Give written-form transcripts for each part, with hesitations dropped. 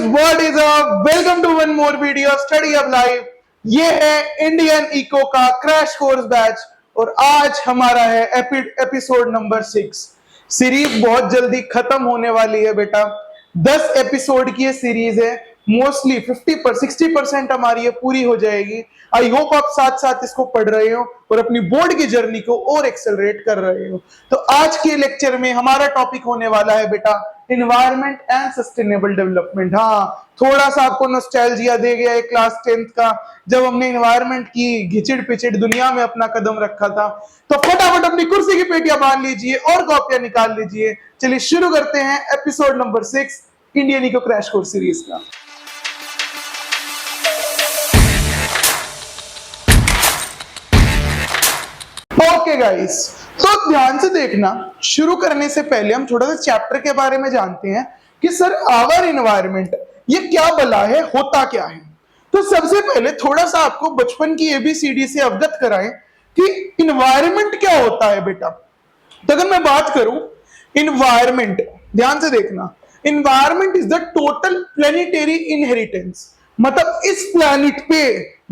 What is up, welcome to one more video study of life. ये है Indian eco का crash course batch और आज हमारा है एपिसोड नंबर 6। सीरीज बहुत जल्दी खत्म होने वाली है बेटा। 10 एपिसोड की ये सीरीज है, मोस्टली 60% हमारी ये पूरी हो जाएगी। आई होप आप साथ साथ इसको पढ़ रहे हो और अपनी बोर्ड की जर्नी को और एक्सेलरेट कर रहे हो। तो आज के लेक्चर में हमारा टॉपिक होने वाला है बेटा इन्वायरमेंट एंड सस्टेनेबल डेवलपमेंट। हाँ, थोड़ा सा आपको नॉस्टैल्जिया दे गया है क्लास 10th का, जब हमने इन्वायरमेंट की घिचड़ पिचड़ दुनिया में अपना कदम रखा था। तो फटाफट अपनी कुर्सी की पेटियां बांध लीजिए और कॉपियां निकाल लीजिए। चलिए शुरू करते हैं episode number 6 Indian eco crash course series का। ओके गाइस, तो ध्यान से देखना, शुरू करने से पहले हम थोड़ा सा चैप्टर के बारे में जानते हैं कि सर आवर इन्वायरमेंट ये क्या बला है, होता क्या है। तो सबसे पहले थोड़ा सा आपको बचपन की एबीसीडी से अवगत कराएं कि इन्वायरमेंट क्या होता है बेटा। तो अगर मैं बात करूं इन्वायरमेंट, ध्यान से देखना, environment is the total planetary inheritance. मतलब इस प्लैनेट पे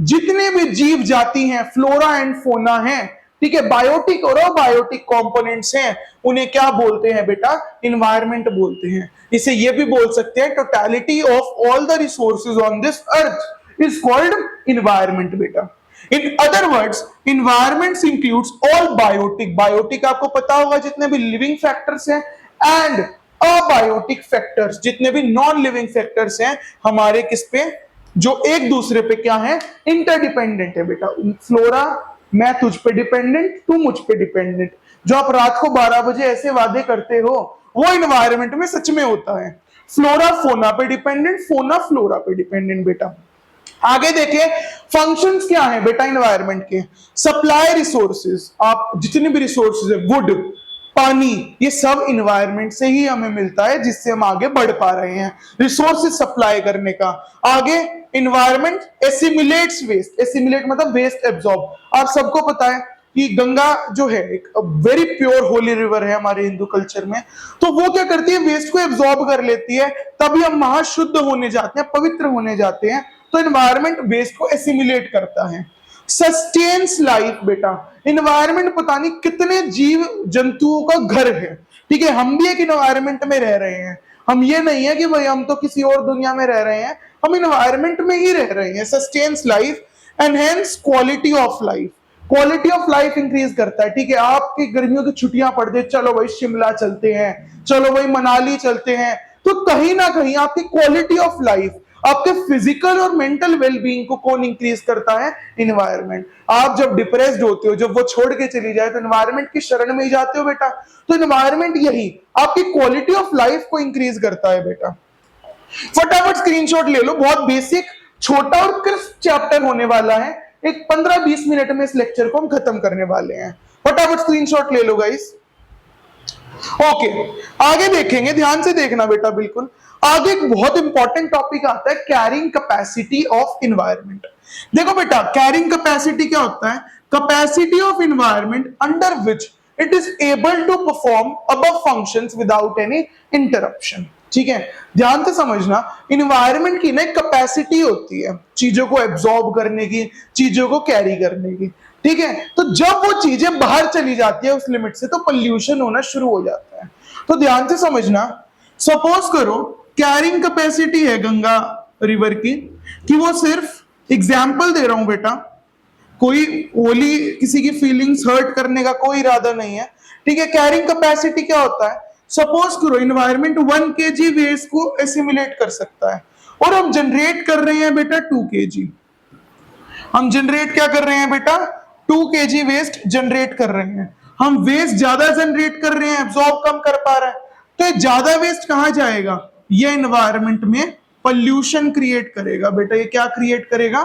जितने भी जीव जाति हैं, फ्लोरा एंड फोना हैं, ठीक है, बायोटिक और अबायोटिक कंपोनेंट्स हैं, उन्हें क्या बोलते हैं बेटा, इन्वायरमेंट बोलते हैं। इसे ये भी बोल सकते हैं totality of all the resources on this earth is called environment बेटा। In other words environment includes all biotic, biotic आपको पता होगा जितने भी लिविंग फैक्टर्स हैं, एंड अबायोटिक फैक्टर्स जितने भी नॉन लिविंग फैक्टर्स हैं हमारे किस पे, जो एक दूसरे पे क्या है, इंटरडिपेंडेंट है बेटा। फ्लोरा, मैं तुझ पे डिपेंडेंट, तू मुझ पे डिपेंडेंट। जो आप रात को 12 बजे ऐसे वादे करते हो वो इन्वायरमेंट में सच में होता है। फ्लोरा फोना पे डिपेंडेंट, फोना फ्लोरा पे डिपेंडेंट बेटा। आगे देखिए फंक्शंस क्या है बेटा इन्वायरमेंट के। सप्लाई रिसोर्सेज, आप जितने भी रिसोर्सेज है, वुड, पानी, ये सब इन्वायरमेंट से ही हमें मिलता है, जिससे हम आगे बढ़ पा रहे हैं रिसोर्सेज सप्लाई करने का। आगे इन्वायरमेंट एसिमिलेट्स वेस्ट, एसिमिलेट मतलब वेस्ट एब्जॉर्ब। आप सबको पता है कि गंगा जो है एक वेरी प्योर होली रिवर है हमारे हिंदू कल्चर में, तो वो क्या करती है, वेस्ट को एब्जॉर्ब कर लेती है, तभी हम महाशुद्ध होने जाते हैं, पवित्र होने जाते हैं। तो इन्वायरमेंट वेस्ट को एसिमिलेट करता है। सस्टेन्स लाइफ बेटा, इन्वायरमेंट पता नहीं कितने जीव जंतुओं का घर है, ठीक है, हम भी एक इन्वायरमेंट में रह रहे हैं। हम ये नहीं है कि भाई हम तो किसी और दुनिया में रह रहे हैं, हम इन्वायरमेंट में ही रह रहे हैं। Sustains life, enhance quality of life, quality of life increase करता है, ठीक है। आपकी गर्मियों की छुट्टियां पड़ गई, चलो भाई शिमला चलते हैं, चलो भाई मनाली चलते हैं, तो कहीं ना कहीं आपकी क्वालिटी ऑफ लाइफ, आपके फिजिकल और मेंटल वेलबींग को कौन इंक्रीज करता है, इन्वायरमेंट। आप जब डिप्रेस्ड होते हो, जब वो छोड़ के चली जाए, तो इन्वायरमेंट की शरण में ही जाते हो बेटा। तो इन्वायरमेंट यही आपकी क्वालिटी ऑफ लाइफ को इंक्रीज करता है बेटा। फटाफट स्क्रीनशॉट ले लो, बहुत बेसिक छोटा और क्रिस्प चैप्टर होने वाला है। एक 15-20 मिनट में इस लेक्चर को हम खत्म करने वाले हैं। फटाफट स्क्रीनशॉट ले लो गाइस। ओके, आगे देखेंगे, ध्यान से देखना बेटा। बिल्कुल आगे एक बहुत इंपॉर्टेंट टॉपिक आता है, कैरिंग कैपेसिटी ऑफ इन्वायरमेंट। देखो बेटा, कैरिंग कैपेसिटी क्या होता है, capacity of environment under which it is able to perform above functions without any interruption. ठीक है, ध्यान से समझना, इन्वायरमेंट की ना एक कैपेसिटी होती है चीजों को एब्जॉर्ब करने की, चीजों को कैरी करने की, ठीक है। तो जब वो चीजें बाहर चली जाती है उस लिमिट से, तो पोल्यूशन होना शुरू हो जाता है। तो ध्यान से समझना, सपोज करो कैरिंग कैपेसिटी है गंगा रिवर की, कि वो सिर्फ एग्जाम्पल दे रहा हूं बेटा, कोई ओली किसी की फीलिंग्स हर्ट करने का कोई इरादा नहीं है, ठीक है। कैरिंग कैपेसिटी क्या होता है, सपोज करो इन्वायरमेंट 1 kg वेस्ट को एसिमिलेट कर सकता है, और हम जनरेट कर रहे हैं बेटा 2 kg। हम जनरेट क्या कर रहे हैं बेटा, 2 kg वेस्ट जनरेट कर रहे हैं। हम वेस्ट ज्यादा जनरेट कर रहे हैं, एब्जॉर्ब कम कर पा रहे हैं, तो ये ज्यादा वेस्ट कहां जाएगा, ये इन्वायरमेंट में पोल्यूशन क्रिएट करेगा बेटा। ये क्या क्रिएट करेगा,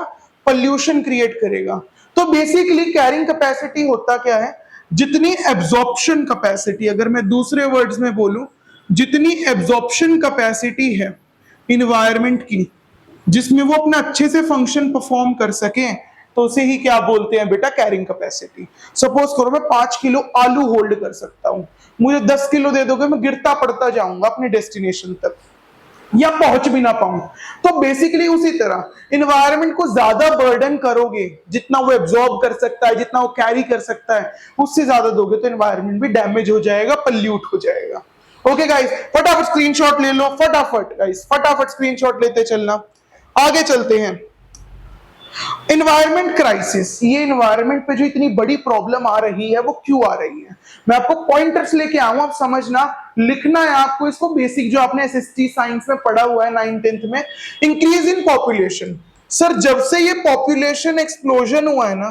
पोल्यूशन क्रिएट करेगा। तो बेसिकली कैरिंग कैपेसिटी होता क्या है, जितनी एब्जॉर्प्शन कैपेसिटी, अगर मैं दूसरे वर्ड्स में बोलूं, जितनी एब्जॉर्प्शन कैपेसिटी है इन्वायरमेंट की, जिसमें वो अपना अच्छे से फंक्शन परफॉर्म कर सके, तो उसे ही क्या बोलते हैं बेटा, कैरिंग कैपेसिटी। सपोज करो मैं 5 किलो आलू होल्ड कर सकता हूं, मुझे 10 किलो दे दोगे, मैं गिरता पड़ता जाऊंगा अपने डेस्टिनेशन तक। या पहुंच भी ना पाऊं। तो बेसिकली उसी तरह इन्वायरमेंट को ज्यादा बर्डन करोगे, जितना वो एब्जॉर्ब कर सकता है, जितना वो कैरी कर सकता है, उससे ज्यादा दोगे तो इन्वायरमेंट भी डैमेज हो जाएगा, पल्यूट हो जाएगा। ओके गाइस, फटाफट स्क्रीनशॉट ले लो, फटाफट गाइस, फटाफट स्क्रीनशॉट लेते चलना। आगे चलते हैं। इन्वायरमेंट क्राइसिस, ये इन्वायरमेंट पे जो इतनी बड़ी प्रॉब्लम आ रही है वो क्यों आ रही है, मैं आपको पॉइंटर्स लेके आऊं, आप समझना, लिखना है आपको इसको, बेसिक जो आपने एसएसटी साइंस में पढ़ा हुआ है 9th-10th में। इंक्रीज इन पॉपुलेशन, सर जब से ये पॉपुलेशन एक्सप्लोजन हुआ है ना,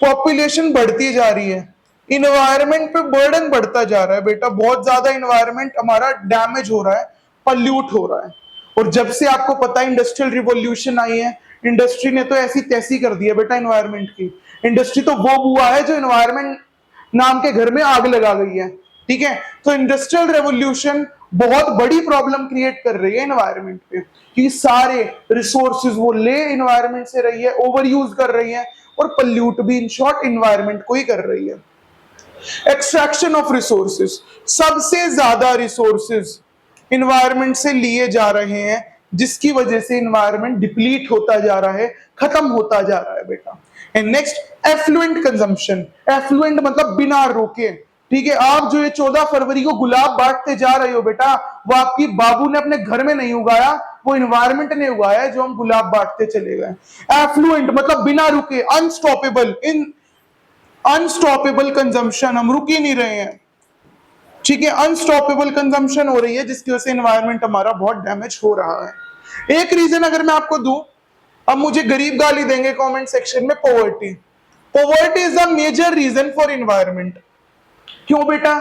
पॉपुलेशन बढ़ती जा रही है, इन्वायरमेंट पे बर्डन बढ़ता जा रहा है बेटा, बहुत ज्यादा इन्वायरमेंट हमारा डैमेज हो रहा है, पल्यूट हो रहा है। और जब से आपको पता है इंडस्ट्रियल रिवॉल्यूशन आई है, इंडस्ट्री ने तो ऐसी तैसी कर दी है बेटा इन्वायरमेंट की। इंडस्ट्री तो वो बुआ है जो इन्वायरमेंट नाम के घर में आग लगा गई है, ठीक है। तो इंडस्ट्रियल रेवोल्यूशन बहुत बड़ी प्रॉब्लम क्रिएट कर रही है इन्वायरमेंट पे, कि सारे रिसोर्सेज वो ले इन्वायरमेंट से रही है, ओवर यूज कर रही है, और पल्यूट भी इन शॉर्ट इन्वायरमेंट को ही कर रही है। एक्सट्रैक्शन ऑफ रिसोर्सेज, सबसे ज्यादा रिसोर्सेज इन्वायरमेंट से लिए जा रहे हैं, जिसकी वजह से इन्वायरमेंट डिप्लीट होता जा रहा है, खत्म होता जा रहा है बेटा। And next affluent consumption, affluent मतलब बिना रोके, ठीक है। आप जो ये 14 फरवरी को गुलाब बांटते जा रहे हो बेटा, वो आपकी बाबू ने अपने घर में नहीं उगाया, वो इन्वायरमेंट ने उगाया है, जो हम गुलाब बांटते चले गए। एफ्लुएंट मतलब बिना रुके, अनस्टॉपेबल, इन अनस्टॉपेबल कंजम्पशन, हम रुक ही नहीं रहे हैं, ठीक है। अनस्टॉपेबल कंजम्पशन हो रही है, जिसकी वजह से एनवायरनमेंट हमारा बहुत डैमेज हो रहा है। एक रीजन अगर मैं आपको दूं, अब मुझे गरीब गाली देंगे कमेंट सेक्शन में, poverty. Poverty is the major reason for environment. क्यों बेटा?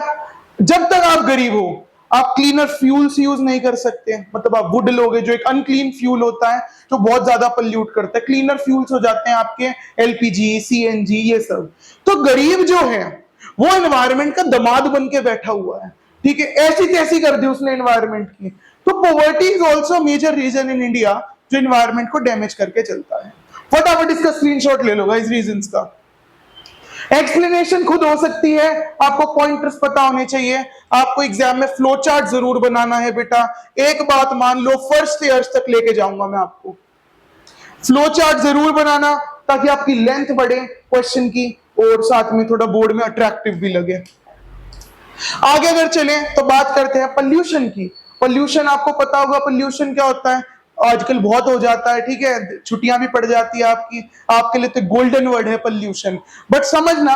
जब तक आप गरीब हो, आप क्लीनर फ्यूल्स यूज नहीं कर सकते, मतलब आप वुड लोगे जो एक अनक्लीन फ्यूल होता है, जो बहुत ज्यादा पल्यूट करता है, क्लीनर फ्यूल्स हो जाते हैं आपके एलपीजी, सीएनजी, ये सब। तो गरीब जो है वो एनवायरनमेंट का दमाद बन के बैठा हुआ है, ठीक है, ऐसी तैसी कर दी उसने एनवायरनमेंट की। तो poverty is also major reason in India जो एनवायरनमेंट को डैमेज करके चलता है। फटाफट इसका स्क्रीनशॉट ले लो गाइस रीजंस का। एक्सप्लेनेशन खुद हो सकती है, आपको पॉइंटर्स पता होने चाहिए, आपको एग्जाम में फ्लो चार्ट जरूर बनाना है बेटा। एक बात मान लो, फर्स्ट ईयर्स तक लेके जाऊंगा मैं आपको, फ्लो चार्ट जरूर बनाना, ताकि आपकी लेंथ बढ़े क्वेश्चन की, और साथ में थोड़ा बोर्ड में अट्रैक्टिव भी लगे। आगे अगर चले तो बात करते हैं पॉल्यूशन की। पॉल्यूशन आपको पता होगा, पॉल्यूशन क्या होता है, आजकल बहुत हो जाता है, ठीक है, छुट्टियां भी पड़ जाती है आपकी, आपके लिए तो गोल्डन वर्ड है पॉल्यूशन। बट समझना,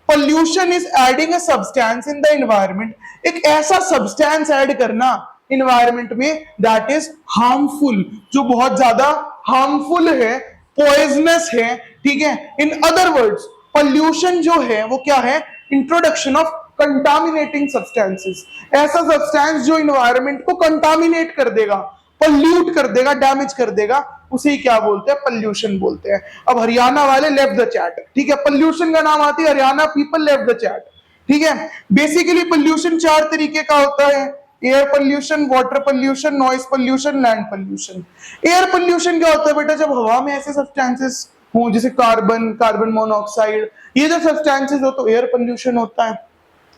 pollution is adding a substance in the environment, एक ऐसा सब्सटेंस ऐड करना इन्वायरमेंट में दैट इज हार्मफुल, जो बहुत ज्यादा हार्मफुल है, पॉइजनस है, ठीक है। इन अदर वर्ड्स पॉल्यूशन जो है वो क्या है, इंट्रोडक्शन ऑफ कंटामिनेटिंग सब्सटेंसेस, ऐसा सब्सटेंस जो इन्वायरमेंट को कंटामिनेट कर देगा, पल्यूट कर देगा, डैमेज कर देगा, उसे क्या बोलते हैं, पॉल्यूशन बोलते हैं। अब हरियाणा वाले लेफ्ट द चैट, ठीक है, पॉल्यूशन का नाम आती है Haryana people, left the chat, ठीक है। बेसिकली पॉल्यूशन 4 तरीके का होता है, air pollution, water pollution, noise pollution, land pollution. Air pollution क्या होता है बेटा, जब हवा में ऐसे सब्सटेंसेस हो जैसे कार्बन, कार्बन मोनोऑक्साइड, ये जो सब्सटेंसेस हो तो एयर पॉल्यूशन होता है।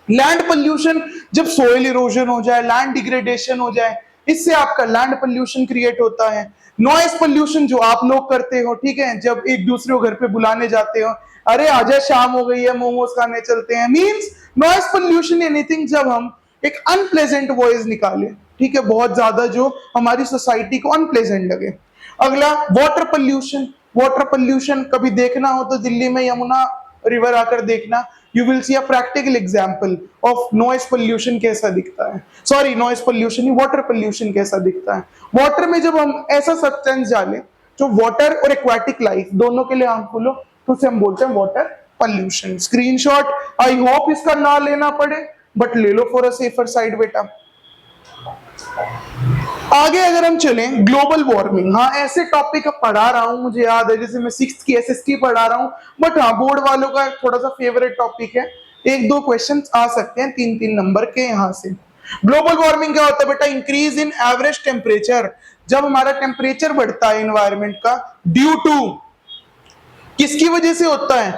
लैंड पॉल्यूशन जब सोइल इरोजन हो जाए, लैंड डिग्रेडेशन हो जाए, इससे आपका लैंड पॉल्यूशन क्रिएट होता है। नॉइस पॉल्यूशन जो आप लोग करते हो, ठीक है, जब एक दूसरे को घर पे बुलाने जाते हो, अरे आजा शाम हो गई है मोमोज खाने चलते हैं, मींस नॉइस पॉल्यूशन एनीथिंग जब हम एक अनप्लेजेंट वॉइस निकाले, ठीक है, बहुत ज्यादा जो हमारी सोसाइटी को अनप्लेजेंट लगे। अगला वाटर पॉल्यूशन। वाटर पॉल्यूशन कभी देखना हो तो दिल्ली में यमुना रिवर आकर देखना, you will see a practical example of noise pollution कैसा दिखता है, सॉरी नॉइस पोल्यूशन ही, वाटर पोल्यूशन कैसा दिखता है। वाटर में जब हम ऐसा सब्सटेंस डालें जो वाटर और एक्वाटिक लाइफ दोनों के लिए हार्मफुल हो, तो उसे हम बोलते हैं water pollution. Screenshot I hope इसका ना लेना पड़े, बट ले लो फॉर अ सेफर साइड बेटा। आगे अगर हम चलें, ग्लोबल वार्मिंग, हाँ ऐसे टॉपिक पढ़ा रहा हूं, मुझे याद है, जैसे मैं 6th की एसएसटी पढ़ा रहा हूं, बट हाँ बोर्ड वालों का थोड़ा सा फेवरेट टॉपिक है, 1-2 क्वेश्चंस आ सकते हैं 3-3 नंबर के यहां से। ग्लोबल वार्मिंग क्या होता है बेटा, इंक्रीज इन एवरेज टेम्परेचर, जब हमारा टेम्परेचर बढ़ता है एनवायरमेंट का, ड्यू टू, किसकी वजह से होता है,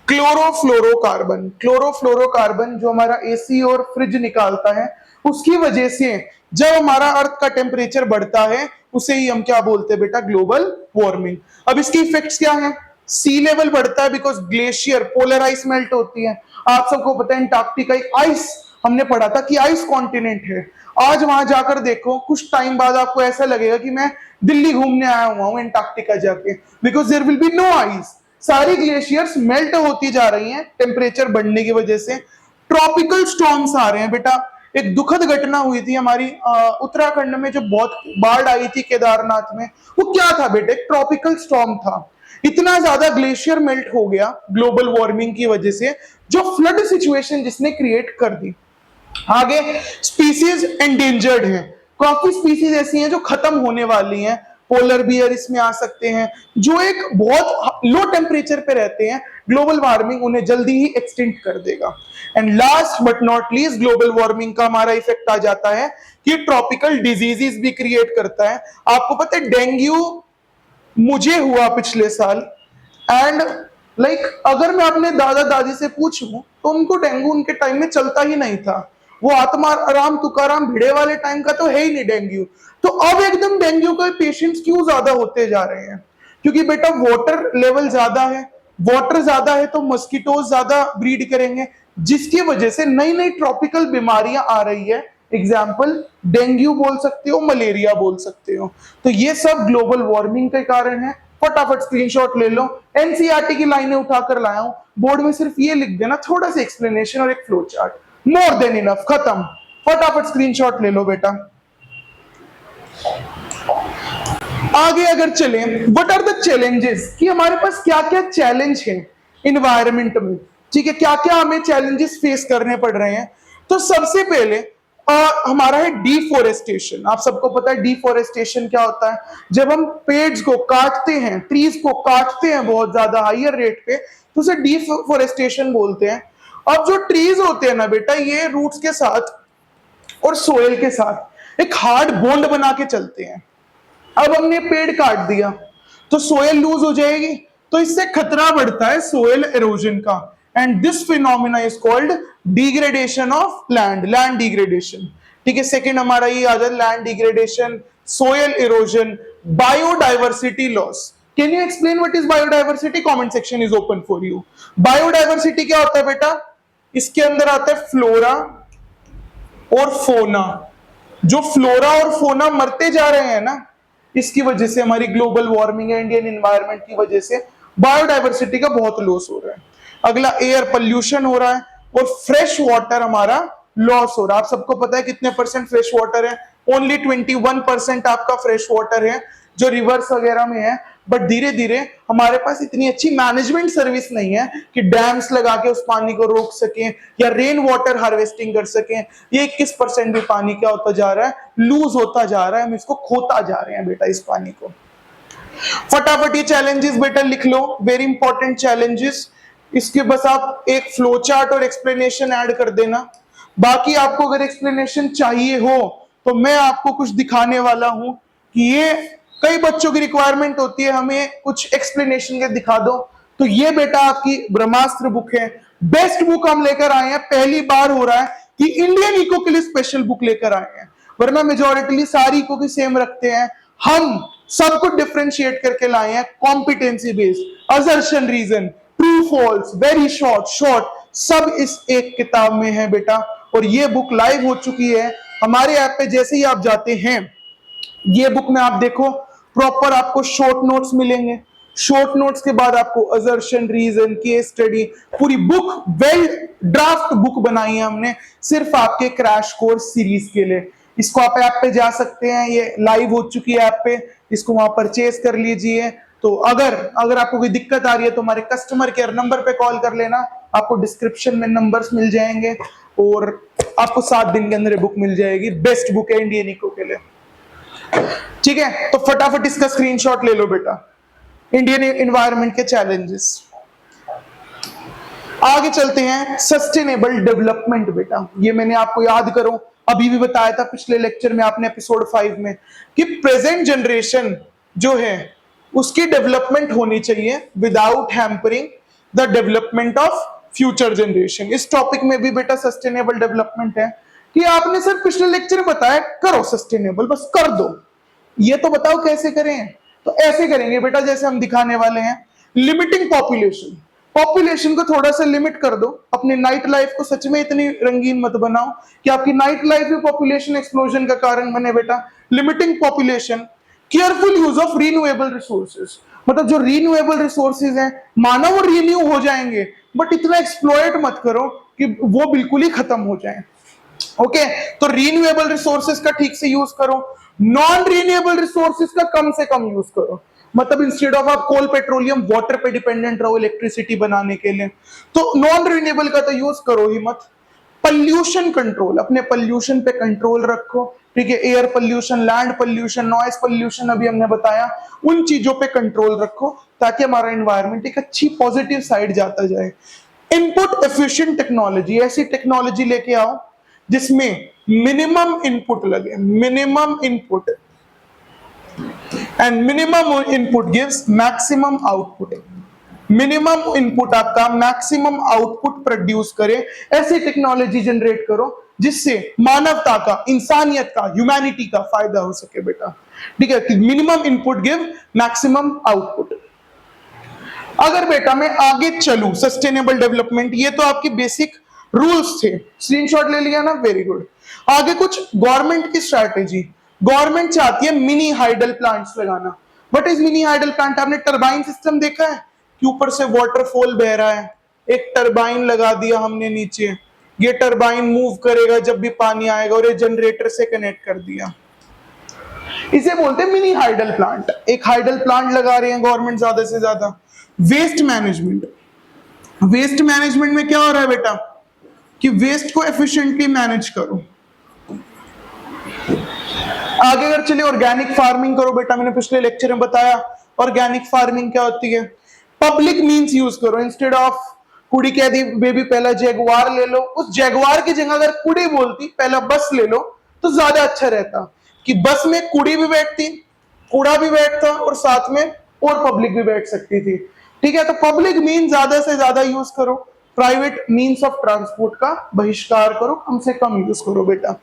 क्लोरोफ्लोरोकार्बन। क्लोरोफ्लोरोकार्बन जो हमारा एसी और फ्रिज निकालता है, उसकी वजह से जब हमारा अर्थ का टेम्परेचर बढ़ता है उसे ही हम क्या बोलते हैं बेटा, ग्लोबल वार्मिंग। अब इसकी इफेक्ट्स क्या है? सी लेवल बढ़ता है because glacier polar ice melt होती है। आप सबको पता है अंटार्कटिका एक आइस, हमने पढ़ा था कि आइस कॉन्टिनेंट है। आज वहां जाकर देखो, कुछ टाइम बाद आपको ऐसा लगेगा कि मैं दिल्ली घूमने आया हुआ हूं अंटार्कटिका जाके, because there will be no ice. सारी ग्लेशियर्स मेल्ट होती जा रही हैं टेम्परेचर बढ़ने की वजह से। ट्रॉपिकल स्टॉर्म्स आ रहे हैं बेटा। एक दुखद घटना हुई थी हमारी उत्तराखंड में, जो बहुत बाढ़ आई थी केदारनाथ में। वो क्या था बेटे? ट्रॉपिकल स्टॉर्म था। इतना ज्यादा ग्लेशियर मेल्ट हो गया ग्लोबल वार्मिंग की वजह से, जो फ्लड सिचुएशन जिसने क्रिएट कर दी। आगे स्पीसीज एंडेंजर्ड हैं, काफी स्पीसीज ऐसी हैं जो खत्म होने वाली हैं। पोलर बियर इसमें आ सकते हैं, जो एक बहुत लो टेम्परेचर पे रहते हैं। ग्लोबल वार्मिंग उन्हें जल्दी ही एक्सटिंक्ट कर देगा। And last but not least, global warming का हमारा इफेक्ट आ जाता है कि ट्रॉपिकल डिजीजेस भी क्रिएट करता है। आपको पता है डेंगू मुझे हुआ पिछले साल, एंड अगर मैं अपने दादा दादी से पूछूं तो उनको डेंगू उनके टाइम में चलता ही नहीं था। वो आत्मा आराम तुकाराम भिड़े वाले टाइम का तो है ही नहीं डेंगू। तो अब एकदम डेंगू के पेशेंट्स क्यों ज्यादा होते जा रहे हैं? क्योंकि बेटा वाटर लेवल ज्यादा है, वाटर ज्यादा है तो मस्कीटोज ज्यादा ब्रीड करेंगे, जिसकी वजह से नई नई ट्रॉपिकल बीमारियां आ रही है। एग्जाम्पल डेंगू बोल सकते हो, मलेरिया बोल सकते हो। तो ये सब ग्लोबल वार्मिंग के कारण है। फटाफट स्क्रीनशॉट ले लो, एनसीईआरटी की लाइनें उठाकर लाया हूं। बोर्ड में सिर्फ ये लिख देना, थोड़ा सा एक्सप्लेनेशन और एक flow chart, more than enough, खत्म। फटाफट स्क्रीनशॉट ले लो बेटा। आगे अगर चले, व्हाट आर द चैलेंजेस, कि हमारे पास क्या क्या चैलेंज है इन्वायरमेंट में। ठीक है, क्या क्या हमें चैलेंजेस फेस करने पड़ रहे हैं। तो सबसे पहले हमारा है डिफोरेस्टेशन। आप सबको पता है डिफोरेस्टेशन क्या होता है? जब हम पेड़ को काटते हैं, ट्रीज को काटते हैं बहुत ज्यादा हायर रेट पे, तो उसे डिफोरेस्टेशन बोलते हैं। अब जो ट्रीज होते हैं ना बेटा, ये रूट्स के साथ और सोयल के साथ एक हार्ड बॉन्ड बना के चलते हैं। अब हमने पेड़ काट दिया तो सोयल लूज हो जाएगी, तो इससे खतरा बढ़ता है सोयल एरोजन का। And this phenomena is called degradation of land, land degradation. ठीक है, सेकंड हमारा ये आ जाए land degradation, soil erosion, biodiversity loss. Can you explain what is biodiversity? Comment section is open for you. Biodiversity क्या होता है बेटा? इसके अंदर आता है फ्लोरा और फोना। जो फ्लोरा और फोना मरते जा रहे हैं ना, इसकी वजह से हमारी ग्लोबल वार्मिंग है, इंडियन एनवायरनमेंट की वजह से बायोडाइवर्सिटी का बहुत लॉस हो रहा है। अगला एयर पोल्यूशन हो रहा है, और फ्रेश वाटर हमारा लॉस हो रहा है। आप सबको पता है कितने परसेंट फ्रेश वाटर है? ओनली 21% आपका फ्रेश वाटर है जो रिवर्स वगैरह में है। बट धीरे धीरे हमारे पास इतनी अच्छी मैनेजमेंट सर्विस नहीं है कि डैम्स लगा के उस पानी को रोक सकें या रेन वाटर हार्वेस्टिंग कर सकें। ये 21% भी पानी क्या होता जा रहा है? लूज होता जा रहा है। हम इसको खोता जा रहे हैं बेटा, इस पानी को। फटाफट ये चैलेंजेस बेटा लिख लो, वेरी इंपॉर्टेंट चैलेंजेस। इसके बस आप एक फ्लो चार्ट और एक्सप्लेनेशन ऐड कर देना। बाकी आपको अगर एक्सप्लेनेशन चाहिए हो तो मैं आपको कुछ दिखाने वाला हूं कि ये कई बच्चों की रिक्वायरमेंट होती है, हमें कुछ एक्सप्लेनेशन के दिखा दो। तो ये बेटा आपकी ब्रह्मास्त्र बुक है, बेस्ट बुक हम लेकर आए हैं। पहली बार हो रहा है कि इंडियन इको के लिए स्पेशल बुक लेकर आए हैं, वरना मेजोरिटी सारी इको की सेम रखते हैं। हम सब कुछ डिफरेंशिएट करके लाए हैं, competency based, assertion reason, true false, very short, short, सब इस एक किताब में है बेटा। और ये बुक लाइव हो चुकी है हमारे ऐप पे। जैसे ही आप जाते हैं, ये बुक में आप देखो प्रॉपर आपको शॉर्ट नोट्स मिलेंगे। शॉर्ट नोट्स के बाद आपको असर्शन, रीजन, केस स्टडी, पूरी बुक वेल ड्राफ्ट बुक बनाई है हमने सिर्फ आपके क्रैश कोर्स सीरीज के लिए। इसको आप ऐप पे जा सकते हैं, ये लाइव हो चुकी है ऐप पे, इसको वहां परचेज कर लीजिए। तो अगर आपको कोई दिक्कत आ रही है तो हमारे कस्टमर केयर नंबर पे कॉल कर लेना, आपको डिस्क्रिप्शन में नंबर्स मिल जाएंगे और आपको 7 दिन के अंदर बुक मिल जाएगी। बेस्ट बुक है इंडियन इको के लिए। ठीक है, तो फटाफट इसका स्क्रीनशॉट ले लो बेटा, इंडियन एनवायरनमेंट के चैलेंजेस। आगे चलते हैं, सस्टेनेबल डेवलपमेंट बेटा। ये मैंने आपको याद करो अभी भी बताया था पिछले लेक्चर में आपने एपिसोड 5 में, कि प्रेजेंट जनरेशन जो है उसकी डेवलपमेंट होनी चाहिए without hampering the development of future generation. इस टॉपिक में भी बेटा सस्टेनेबल डेवलपमेंट है। कि आपने सर पिछले लेक्चर में बताया करो सस्टेनेबल, बस कर दो, ये तो बताओ कैसे करें। तो ऐसे करेंगे बेटा जैसे हम दिखाने वाले हैं। लिमिटिंग पॉपुलेशन, पॉपुलेशन को थोड़ा सा लिमिट कर दो। अपनी नाइट लाइफ को सच में इतनी रंगीन मत बनाओ कि आपकी नाइट लाइफ भी पॉपुलेशन एक्सप्लोजन का कारण बने बेटा। Limiting population, careful use of renewable resources, मतलब जो रीन्यूएबल रिसोर्सेज हैं माना वो रिन्यू हो जाएंगे, बट इतना एक्सप्लॉइट मत करो कि वो बिल्कुल ही खत्म हो जाए। ओके, तो रीन्यूएबल रिसोर्सेज का ठीक से यूज करो, नॉन रीन्यूएबल रिसोर्सेज का कम से कम यूज करो। मतलब इंस्टेड ऑफ आप कोल पेट्रोलियम वाटर पे डिपेंडेंट रहो इलेक्ट्रिसिटी बनाने के लिए, तो नॉन रीन्यूएबल का तो यूज करो ही मत। पॉल्यूशन कंट्रोल, अपने पॉल्यूशन पे कंट्रोल रखो, ठीक है। Air pollution, land pollution, noise pollution अभी हमने बताया, उन चीजों पे कंट्रोल रखो ताकि हमारा एनवायरनमेंट एक अच्छी पॉजिटिव साइड जाता जाए। इनपुट एफिशिएंट टेक्नोलॉजी, ऐसी टेक्नोलॉजी लेके आओ जिसमें मिनिमम इनपुट लगे, minimum input, and minimum input gives maximum output. Minimum input आपका मैक्सिमम आउटपुट प्रोड्यूस करे, ऐसी टेक्नोलॉजी जनरेट करो जिससे मानवता का, इंसानियत का, ह्यूमैनिटी का फायदा हो सके बेटा, ठीक है। कि minimum input give maximum output. अगर बेटा मैं आगे चलूं, सस्टेनेबल डेवलपमेंट, ये तो आपके बेसिक रूल्स थे, स्क्रीनशॉट ले लिया ना, वेरी गुड। आगे कुछ गवर्नमेंट की स्ट्रैटेजी। गवर्नमेंट चाहती है मिनी हाइडल प्लांट्स लगाना। What is mini hydel plant? आपने टरबाइन सिस्टम देखा है कि ऊपर से वाटरफॉल बह रहा है, एक टरबाइन लगा दिया हमने नीचे, ये टरबाइन मूव करेगा जब भी पानी आएगा, और ये जनरेटर से कनेक्ट कर दिया, इसे बोलते हैं मिनी हाइडल प्लांट। एक हाइडल प्लांट लगा रहे हैं गवर्नमेंट ज्यादा से ज्यादा। वेस्ट मैनेजमेंट, वेस्ट मैनेजमेंट में क्या हो रहा है बेटा कि वेस्ट को एफिशिएंटली मैनेज करो। आगे अगर चलिए ऑर्गेनिक फार्मिंग करो बेटा, मैंने पिछले लेक्चर में बताया ऑर्गेनिक फार्मिंग क्या होती है। पब्लिक मीन्स यूज करो, इंस्टेड ऑफ कुड़ी कह दी बेबी पहला जैगवार ले लो, उस जैगवार की जगह अगर कुड़ी बोलती पहला बस ले लो तो ज्यादा अच्छा रहता, कि बस में कुड़ी भी बैठती, कूड़ा भी बैठता और साथ में और पब्लिक भी बैठ सकती थी, ठीक है। तो पब्लिक मीन ज्यादा से ज्यादा यूज करो, प्राइवेट मीन्स ऑफ ट्रांसपोर्ट का बहिष्कार करो, कम से कम यूज करो बेटा।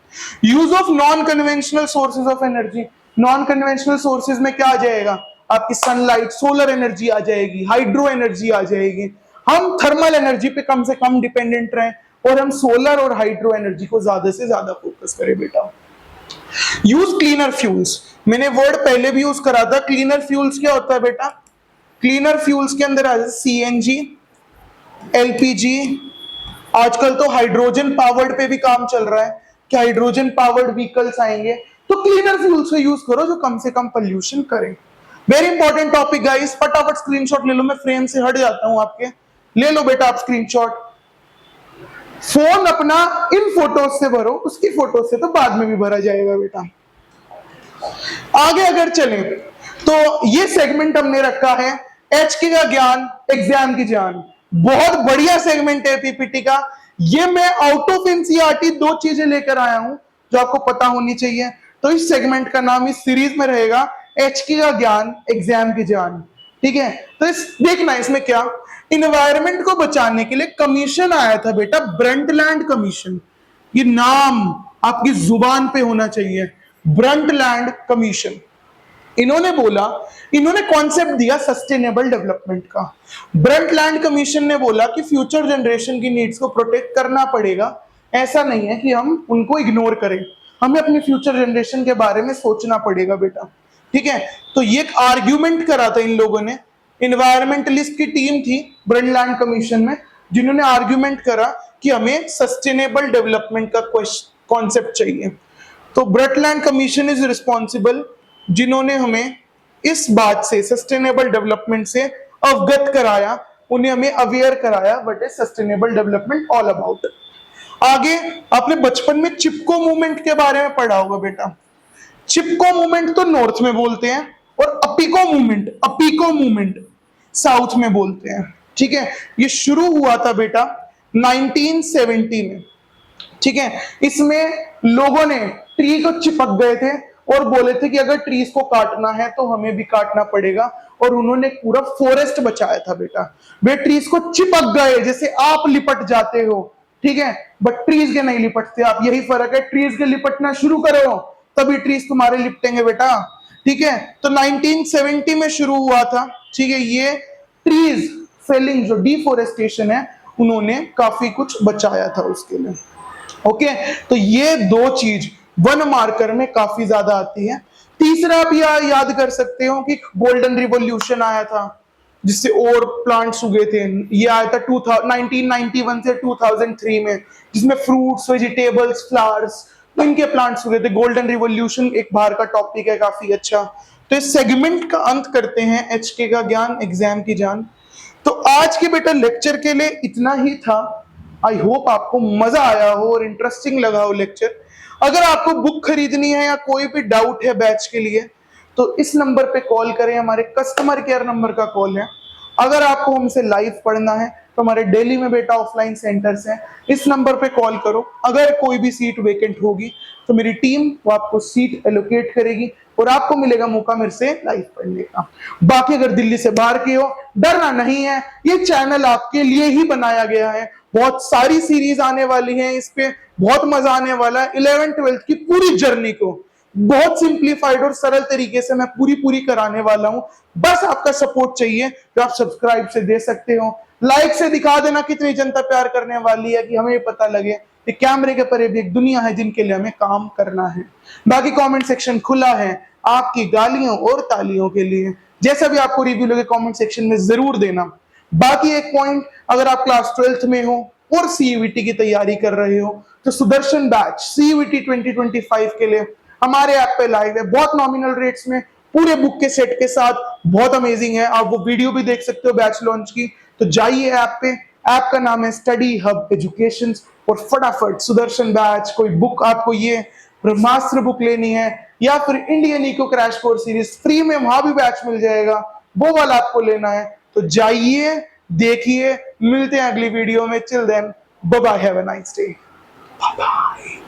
Use of non conventional sources of energy. Non conventional sources में क्या आ जाएगा? आपकी सनलाइट, सोलर एनर्जी आ जाएगी, हाइड्रो एनर्जी आ जाएगी। हम थर्मल एनर्जी पे कम से कम डिपेंडेंट रहें और हम सोलर और हाइड्रो एनर्जी को ज्यादा से ज्यादा फोकस करें बेटा। यूज क्लीनर फ्यूल्स, मैंने वर्ड पहले भी यूज करा था। क्लीनर फ्यूल्स क्या होता है बेटा? क्लीनर फ्यूल्स के अंदर आ जाए सीएनजी, एलपीजी, आजकल तो हाइड्रोजन पावर्ड पे भी काम चल रहा है कि हाइड्रोजन पावर्ड व्हीकल्स आएंगे, तो क्लीनर फ्यूल्स को यूज करो जो कम से कम पोल्यूशन करें। वेरी इंपॉर्टेंट टॉपिक गाइस, फटाफट स्क्रीनशॉट ले लो, मैं फ्रेम से हट जाता हूं आपके, ले लो बेटा आप स्क्रीनशॉट। फोन अपना इन फोटोज से भरो, उसकी फोटो से तो बाद में भी भरा जाएगा बेटा। आगे अगर चलें तो ये सेगमेंट हमने रखा है एचके का ज्ञान एग्जाम की जान। बहुत बढ़िया सेगमेंट है पीपीटी का। ये मैं आउट ऑफ एनसीईआरटी दो चीजें लेकर आया हूं जो आपको पता होनी चाहिए। तो इस सेगमेंट का नाम इस सीरीज में रहेगा एचके का ज्ञान एग्जाम की जान, ठीक है। तो इस देखना इसमें क्या, इन्वायरमेंट को बचाने के लिए कमीशन आया था बेटा, ब्रंटलैंड कमीशन। ये नाम आपकी जुबान पे होना चाहिए, ब्रंटलैंड कमीशन। इन्होंने बोला, इन्होंने कॉन्सेप्ट दिया सस्टेनेबल डेवलपमेंट का। ब्रंटलैंड कमीशन ने बोला कि फ्यूचर जनरेशन की नीड्स को प्रोटेक्ट करना पड़ेगा। ऐसा नहीं है कि हम उनको इग्नोर करें, हमें अपनी फ्यूचर जनरेशन के बारे में सोचना पड़ेगा बेटा, ठीक है। तो ये एक आर्ग्यूमेंट करा था इन लोगों ने, इन्वायरमेंटलिस्ट की टीम थी ब्रंटलैंड कमीशन में, जिन्होंने आर्ग्यूमेंट करा कि हमें सस्टेनेबल डेवलपमेंट का कॉन्सेप्ट चाहिए। तो ब्रंटलैंड कमीशन इज रिस्पॉन्सिबल, जिन्होंने हमें इस बात से, सस्टेनेबल डेवलपमेंट से अवगत कराया, उन्हें हमें अवेयर कराया what is sustainable development all about. आगे आपने बचपन में चिपको मूवमेंट के बारे में पढ़ा होगा बेटा। चिपको मूवमेंट तो नॉर्थ में बोलते हैं और अपीको मूवमेंट साउथ में बोलते हैं, ठीक है। ये शुरू हुआ था बेटा 1970 में, ठीक है। इसमें लोगों ने ट्री को चिपक गए थे और बोले थे कि अगर ट्रीज को काटना है तो हमें भी काटना पड़ेगा, और उन्होंने पूरा फॉरेस्ट बचाया था बेटा। वे ट्रीज को चिपक गए, जैसे आप लिपट जाते हो ठीक है, बट ट्रीज के नहीं लिपटते आप, यही फर्क है। ट्रीज के लिपटना शुरू करो तभी ट्रीज तुम्हारे लिपटेंगे बेटा, ठीक है। तो 1970 में शुरू हुआ था, ठीक है, ये ट्रीज फेलिंग जो डिफोरेस्टेशन है उन्होंने काफी कुछ बचाया था उसके लिए। ओके, तो ये दो चीज वन मार्कर में काफी ज्यादा आती है। तीसरा आप याद कर सकते हो कि गोल्डन रिवॉल्यूशन आया था जिससे और प्लांट्स उगे थे। ये आया था 1991 से 2003 में, जिसमें फ्रूट्स, वेजिटेबल्स, फ्लावर्स, इनके प्लांट्स उगे थे। गोल्डन रिवॉल्यूशन एक बाहर का टॉपिक है काफी अच्छा। तो इस सेगमेंट का अंत करते हैं, एचके का ज्ञान एग्जाम की जान। तो आज के बेटा लेक्चर के लिए इतना ही था। आई होप आपको मजा आया हो और इंटरेस्टिंग लगा हो लेक्चर। अगर आपको बुक खरीदनी है या कोई भी डाउट है बैच के लिए तो इस नंबर पे कॉल करें, हमारे कस्टमर केयर नंबर का कॉल है। अगर आपको हमसे लाइव पढ़ना है तो हमारे दिल्ली में बेटा ऑफलाइन सेंटर्स हैं, इस नंबर पे कॉल करो। अगर कोई भी सीट वेकेंट होगी तो मेरी टीम वो आपको सीट एलोकेट करेगी और आपको मिलेगा मौका मेरे से लाइव पढ़ने का। बाकी अगर दिल्ली से बाहर के हो, डरना नहीं है, ये चैनल आपके लिए ही बनाया गया है। बहुत सारी सीरीज आने वाली हैं इस पे, बहुत मजा आने वाला है। 11th-12th की पूरी जर्नी को बहुत सिंप्लीफाइड और सरल तरीके से मैं पूरी कराने वाला हूं। बस आपका सपोर्ट चाहिए जो आप सब्सक्राइब से दे सकते हो, लाइक से दिखा देना कितनी जनता प्यार करने वाली है कि हमें पता लगे कि कैमरे के परे भी एक दुनिया है जिनके लिए हमें काम करना है। बाकी कमेंट सेक्शन खुला है आपकी गालियों और तालियों के लिए, जैसा भी आपको रिव्यू लगे कमेंट सेक्शन में जरूर देना। बाकी एक पॉइंट, अगर आप क्लास 12th में हो और सीयूईटी की तैयारी कर रहे हो तो सुदर्शन बैच सीयूईटी 2025 के लिए हमारे ऐप पे लाइव है, बहुत नॉमिनल रेट्स में, पूरे बुक के सेट के साथ, बहुत अमेजिंग है। आप वो वीडियो भी देख सकते हो बैच लॉन्च की। तो जाइए ऐप पे, ऐप का नाम है स्टडी हब एजुकेशन, और फटाफट सुदर्शन बैच, कोई बुक आपको ये ब्रह्मास्त्र बुक लेनी है या फिर Indian eco crash course series free में वहां भी बैच मिल जाएगा, वो वाला आपको लेना है तो जाइए देखिए। मिलते हैं अगली वीडियो में, chill then bye bye, have a nice day, bye bye.